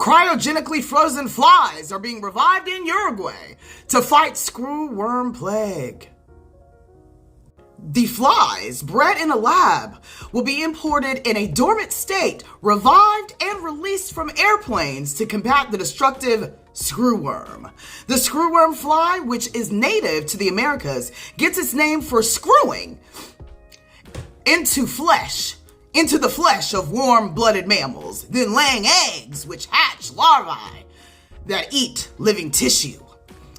Cryogenically frozen flies are being revived in Uruguay to fight screwworm plague. The flies, bred in a lab, will be imported in a dormant state, revived and released from airplanes to combat the destructive screwworm. The screwworm fly, which is native to the Americas, gets its name for screwing into the flesh of warm-blooded mammals, then laying eggs which hatch larvae that eat living tissue.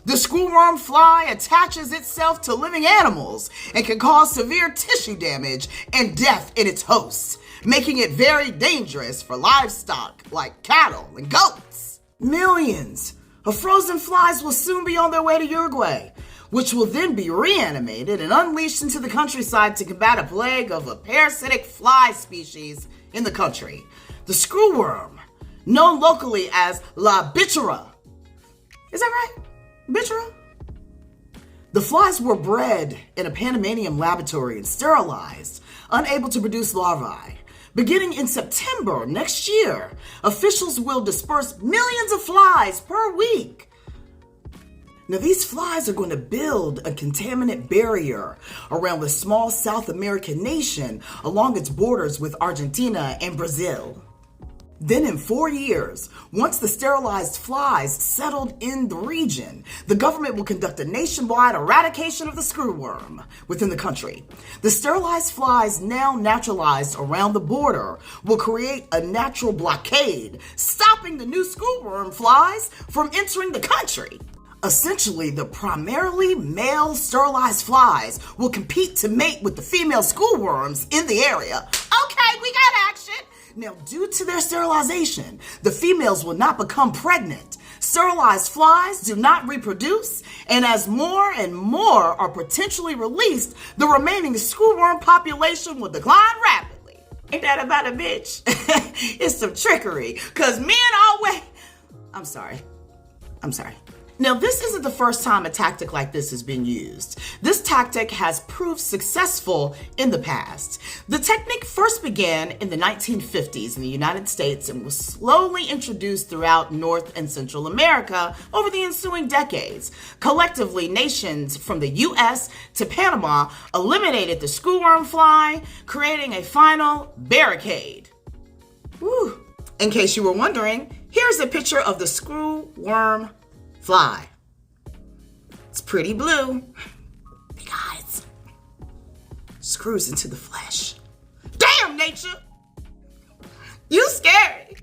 The screwworm fly attaches itself to living animals and can cause severe tissue damage and death in its hosts, making it very dangerous for livestock like cattle and goats. Millions of frozen flies will soon be on their way to Uruguay, which will then be reanimated and unleashed into the countryside to combat a plague of a parasitic fly species in the country, the screwworm, known locally as La Bichara. Is that right? Bichara? The flies were bred in a Panamanian laboratory and sterilized, unable to produce larvae. Beginning in September next year, officials will disperse millions of flies per week. Now, these flies are going to build a contaminant barrier around the small South American nation along its borders with Argentina and Brazil. Then in 4 years, once the sterilized flies settled in the region, the government will conduct a nationwide eradication of the screwworm within the country. The sterilized flies, now naturalized around the border, will create a natural blockade, stopping the new screwworm flies from entering the country. Essentially, the primarily male sterilized flies will compete to mate with the female screwworms in the area. Okay, we got action. Now, due to their sterilization, the females will not become pregnant. Sterilized flies do not reproduce, and as more and more are potentially released, the remaining screwworm population will decline rapidly. Ain't that about a bitch? It's some trickery, because men always... I'm sorry. Now, this isn't the first time a tactic like this has been used. This tactic has proved successful in the past. The technique first began in the 1950s in the United States and was slowly introduced throughout North and Central America over the ensuing decades. Collectively, nations from the US to Panama eliminated the screwworm fly, creating a final barricade. Woo. In case you were wondering, here's a picture of the screwworm fly. It's pretty blue. Big eyes. Screws into the flesh. Damn, nature! You scary.